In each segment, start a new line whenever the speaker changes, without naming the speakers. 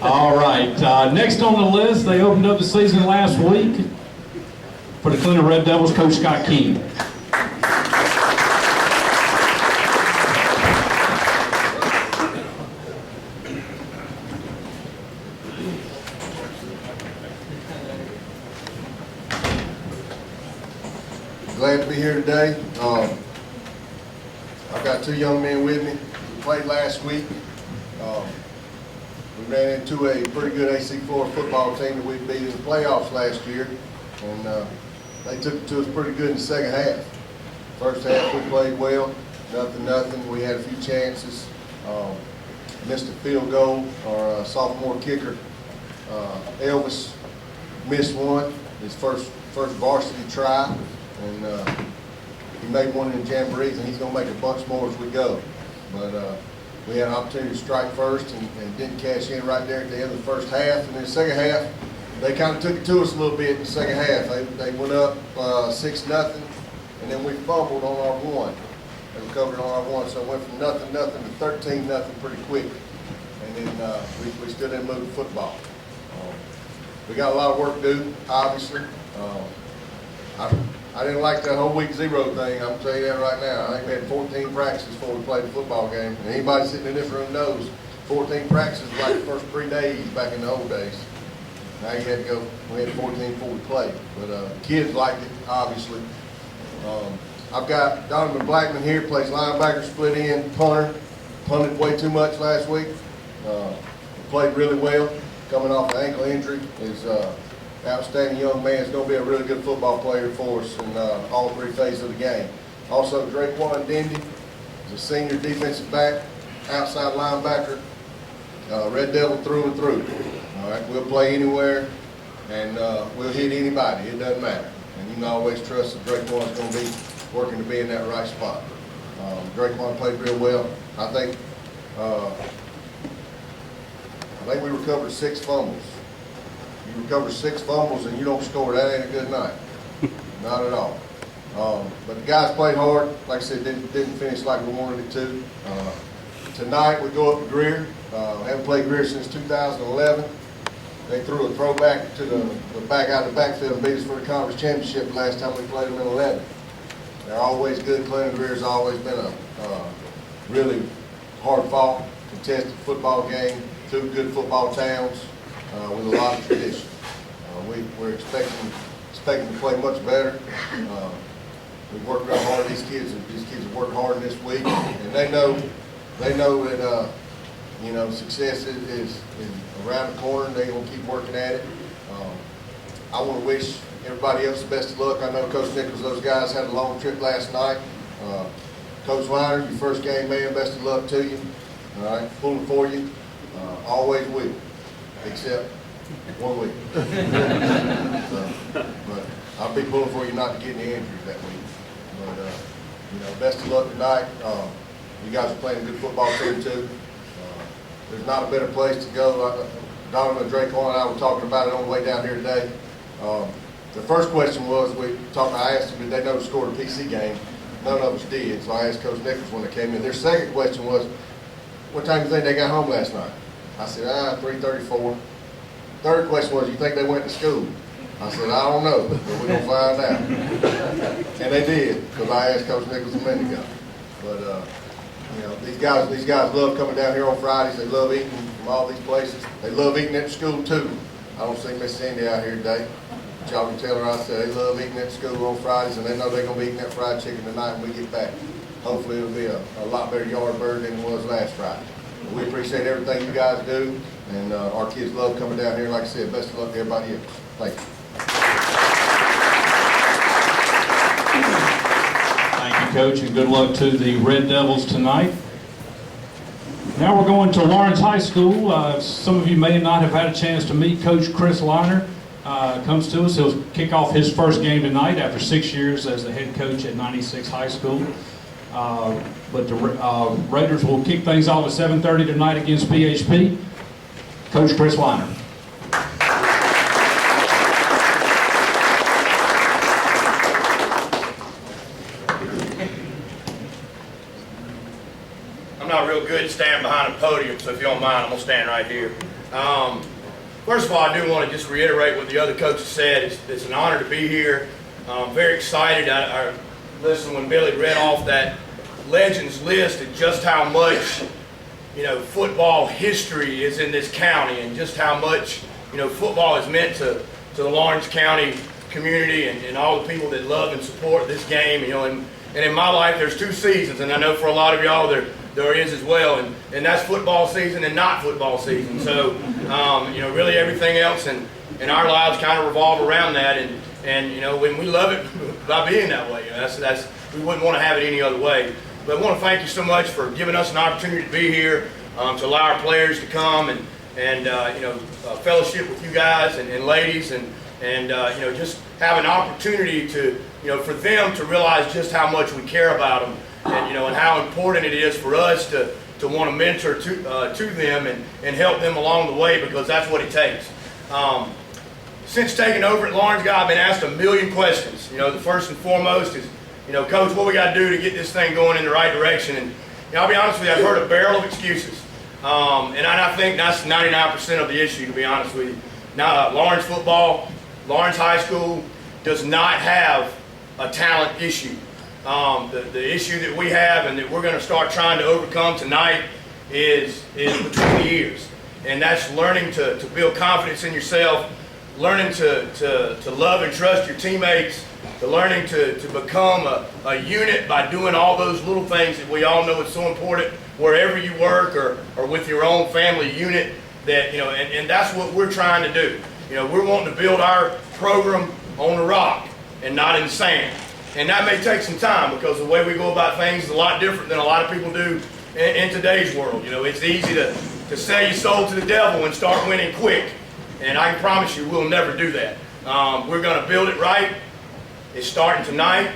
All right, next on the list, they opened up the season last week for the Clinton Red Devils, Coach Scott King.
Glad to be here today. I've got two young men with me who played last week. We ran into a pretty good AC Florida football team that we beat in the playoffs last year, and they took it to us pretty good in the second half. First half we played well, nothing. We had a few chances. Missed a field goal. Our sophomore kicker, Elvis, missed one, his first varsity try. And he made one in the jamborees, and he's going to make a bunch more as we go. But we had an opportunity to strike first and didn't cash in right there at the end of the first half. And in the second half, they kind of took it to us a little bit in the second half. They went up 6-0, and then we fumbled on our one. They recovered on our one, so it went from nothing to 13-0 pretty quick. And then we still didn't move the football. We got a lot of work to do, obviously. I didn't like that whole week zero thing. I'm telling you that right now. I think we had 14 practices before we played the football game. And anybody sitting in this room knows 14 practices was like the first 3 days back in the old days. Now you had to go. We had 14 before we played. But kids liked it, obviously. I've got Donovan Blackman here, plays linebacker, split end, punter. Punted way too much last week. Played really well. Coming off an ankle injury. Is outstanding young man. Is going to be a really good football player for us in all three phases of the game. Also, Draquan Dendy is a senior defensive back, outside linebacker, Red Devil through and through. All right, we'll play anywhere, and we'll hit anybody. It doesn't matter. And you can always trust that Draquan's going to be working to be in that right spot. Draquan played real well. I think we recovered 6 fumbles. You recover 6 fumbles and you don't score, that ain't a good night. Not at all. But the guys played hard. Like I said, didn't finish like we wanted it to. Tonight we go up to Greer. Haven't played Greer since 2011. They threw a throwback to the back out of the backfield and beat us for the conference championship the last time we played them in 11. They're always good. Clinton Greer's always been a really hard-fought, contested football game. 2 good football towns. With a lot of tradition. We're expecting to play much better. We've worked real hard. These kids have worked hard this week, and they know that success is around the corner. They're gonna keep working at it. I want to wish everybody else the best of luck. I know Coach Nichols, those guys had a long trip last night. Coach Weiner, your first game, man. Best of luck to you. All right, pulling for you. Always will. Except 1 week. But I'll be pulling for you not to get any injuries that week. But best of luck tonight. You guys are playing a good football team too. There's not a better place to go. Donovan and Draquan and I were talking about it on the way down here today. The first question was, I asked them, did they know to score a PC game? None of us did, so I asked Coach Nichols when they came in. Their second question was, what time do you think they got home last night? I said, 3:34. Third question was, you think they went to school? I said, I don't know, but we're going to find out. And they did, because I asked Coach Nichols a minute ago. But, these guys love coming down here on Fridays. They love eating from all these places. They love eating at the school, too. I don't see Miss Cindy out here today. But y'all can tell her I said they love eating at school on Fridays, and they know they're going to be eating that fried chicken tonight when we get back. Hopefully it'll be a lot better yard bird than it was last Friday. We appreciate everything you guys do, and our kids love coming down here. Like I said, best of luck to everybody here. Thank you.
Thank you, Coach, and good luck to the Red Devils tonight. Now we're going to Lawrence High School. Some of you may not have had a chance to meet Coach Chris Liner. Comes to us. He'll kick off his first game tonight after 6 years as the head coach at 96 High School. But the Raiders will kick things off at 7:30 tonight against PHP. Coach Chris Liner.
I'm not real good at standing behind a podium, so if you don't mind, I'm going to stand right here. First of all, I do want to just reiterate what the other coaches said. It's an honor to be here. I'm very excited. I listened when Billy read off that Legends list and just how much, football history is in this county, and just how much, football is meant to the Lawrence County community and all the people that love and support this game. And in my life, there's 2 seasons, and I know for a lot of y'all there is as well, and that's football season and not football season. So, really everything else in our lives kind of revolve around that, and when we love it by being that way. That's we wouldn't want to have it any other way. But I want to thank you so much for giving us an opportunity to be here, to allow our players to come and fellowship with you guys and ladies, and just have an opportunity to, for them to realize just how much we care about them, and how important it is for us to want to mentor to them and help them along the way, because that's what it takes. Since taking over at Lawrence, I've been asked a million questions. The first and foremost is, Coach, what we got to do to get this thing going in the right direction? And I'll be honest with you, I've heard a barrel of excuses. And I think that's 99% of the issue, to be honest with you. Now, Lawrence football, Lawrence High School does not have a talent issue. The issue that we have and that we're going to start trying to overcome tonight is between the ears. And that's learning to build confidence in yourself, learning to love and trust your teammates, to learning to become a unit by doing all those little things that we all know is so important wherever you work or with your own family unit, that and that's what we're trying to do. We're wanting to build our program on the rock and not in sand. And that may take some time, because the way we go about things is a lot different than a lot of people do in today's world. It's easy to sell your soul to the devil and start winning quick. And I can promise you we'll never do that. We're going to build it right. It's starting tonight.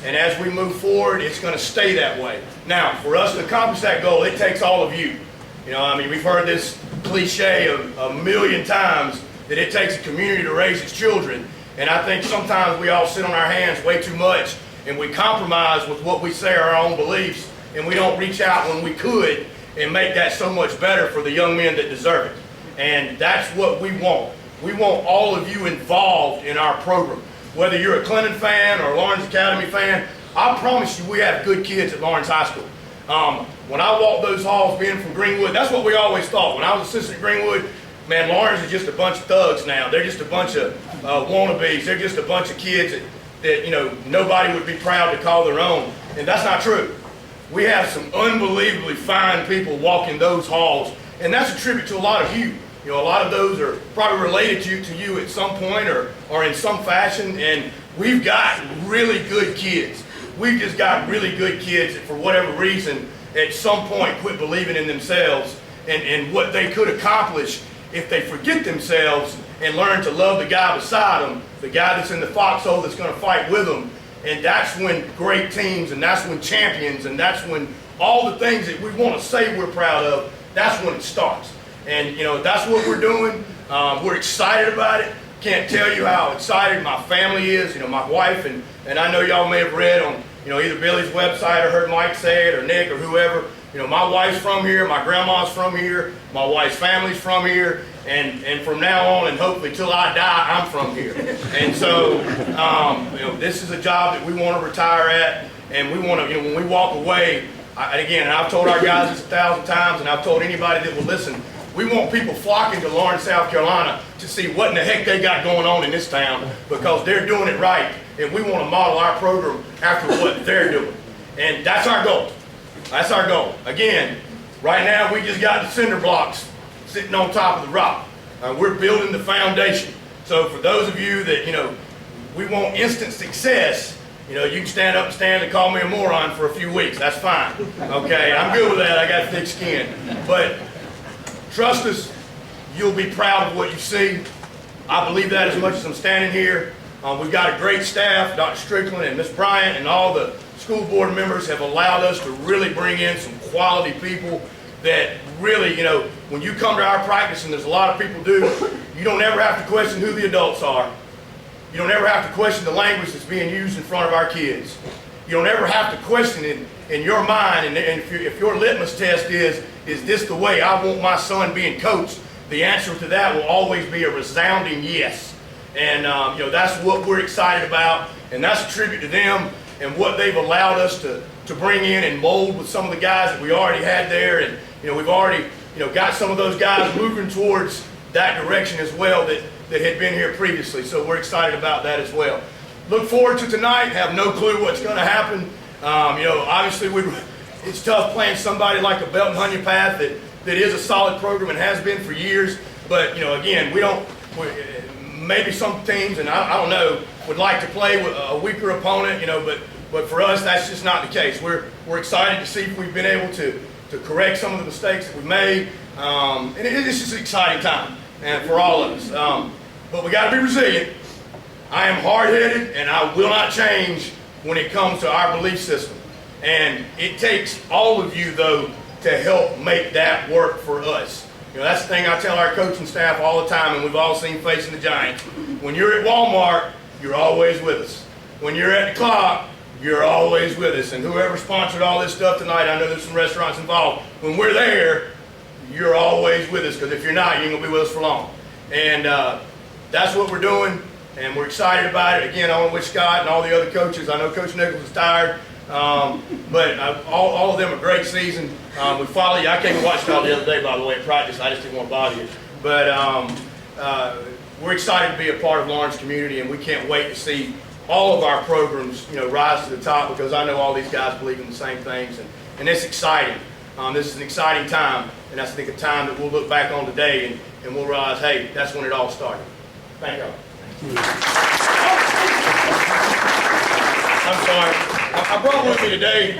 And as we move forward, it's going to stay that way. Now, for us to accomplish that goal, it takes all of you. We've heard this cliche a million times, that it takes a community to raise its children. And I think sometimes we all sit on our hands way too much, and we compromise with what we say are our own beliefs, and we don't reach out when we could and make that so much better for the young men that deserve it. And that's what we want. We want all of you involved in our program. Whether you're a Clinton fan or a Lawrence Academy fan, I promise you we have good kids at Lawrence High School. When I walked those halls being from Greenwood, that's what we always thought. When I was assistant at Greenwood, man, Lawrence is just a bunch of thugs now. They're just a bunch of wannabes. They're just a bunch of kids that nobody would be proud to call their own. And that's not true. We have some unbelievably fine people walking those halls, and that's a tribute to a lot of you. A lot of those are probably related to you at some point or in some fashion, and we've got really good kids. We've just got really good kids that, for whatever reason, at some point quit believing in themselves and what they could accomplish if they forget themselves and learn to love the guy beside them, the guy that's in the foxhole that's going to fight with them. And that's when great teams, and that's when champions, and that's when all the things that we want to say we're proud of, that's when it starts. And that's what we're doing. We're excited about it. Can't tell you how excited my family is. My wife, and I know y'all may have read on either Billy's website or heard Mike say it or Nick or whoever. My wife's from here, my grandma's from here, my wife's family's from here, and from now on, and hopefully till I die, I'm from here. And so this is a job that we want to retire at, and we want to, when we walk away, and I've told our guys this 1,000 times, and I've told anybody that will listen, we want people flocking to Lawrence, South Carolina to see what in the heck they got going on in this town, because they're doing it right, and we want to model our program after what they're doing. And that's our goal. That's our goal. Again, right now we just got the cinder blocks sitting on top of the rock. We're building the foundation. So for those of you that, we want instant success, you can stand up and call me a moron for a few weeks. That's fine. Okay, I'm good with that. I got thick skin. But trust us, you'll be proud of what you see. I believe that as much as I'm standing here. We've got a great staff. Dr. Strickland and Ms. Bryant and all the school board members have allowed us to really bring in some quality people that really, when you come to our practice, and there's a lot of people do, you don't ever have to question who the adults are. You don't ever have to question the language that's being used in front of our kids. You don't ever have to question it in your mind, and if your litmus test is this the way I want my son being coached, the answer to that will always be a resounding yes. And you know, that's what we're excited about, and that's a tribute to them and what they've allowed us to bring in and mold with some of the guys that we already had there. And you know, we've already got some of those guys moving towards that direction as well that had been here previously. So we're excited about that as well. Look forward to tonight. Have no clue what's going to happen. You know, obviously it's tough playing somebody like a Belton Honeypath that is a solid program and has been for years. But you know, again, maybe some teams, and I don't know, would like to play with a weaker opponent. You know, but for us, that's just not the case. We're excited to see if we've been able to correct some of the mistakes that we've made. And it's just an exciting time, and for all of us. But we got to be resilient. I am hard-headed, and I will not change when it comes to our belief system. And it takes all of you, though, to help make that work for us. You know, that's the thing I tell our coaching staff all the time, and we've all seen Facing the Giants. When you're at Walmart, you're always with us. When you're at the clock, you're always with us. And whoever sponsored all this stuff tonight, I know there's some restaurants involved. When we're there, you're always with us, because if you're not, you ain't going to be with us for long. And that's what we're doing, and we're excited about it. Again, I want to wish Scott and all the other coaches. I know Coach Nichols is tired, but all of them a great season. We follow you. I came and watched y'all the other day, by the way, at practice. I just didn't want to bother you. But we're excited to be a part of Lawrence community, and we can't wait to see all of our programs, rise to the top, because I know all these guys believe in the same things, and it's exciting. This is an exciting time, and that's, I think, a time that we'll look back on today and we'll realize, hey, that's when it all started. Thank y'all. I'm sorry. I brought with me today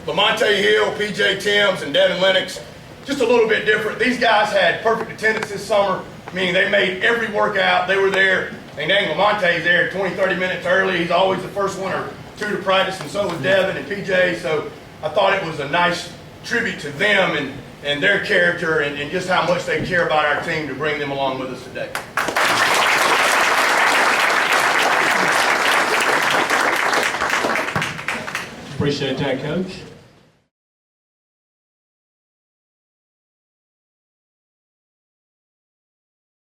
Lamonte Hill, PJ Timms, and Devin Lennox. Just a little bit different. These guys had perfect attendance this summer, meaning they made every workout. They were there. And dang, Lamonte's there 20, 30 minutes early. He's always the first one or two to practice, and so was Devin and PJ. So I thought it was a nice tribute to them and their character and just how much they care about our team to bring them along with us today.
Appreciate that, Coach.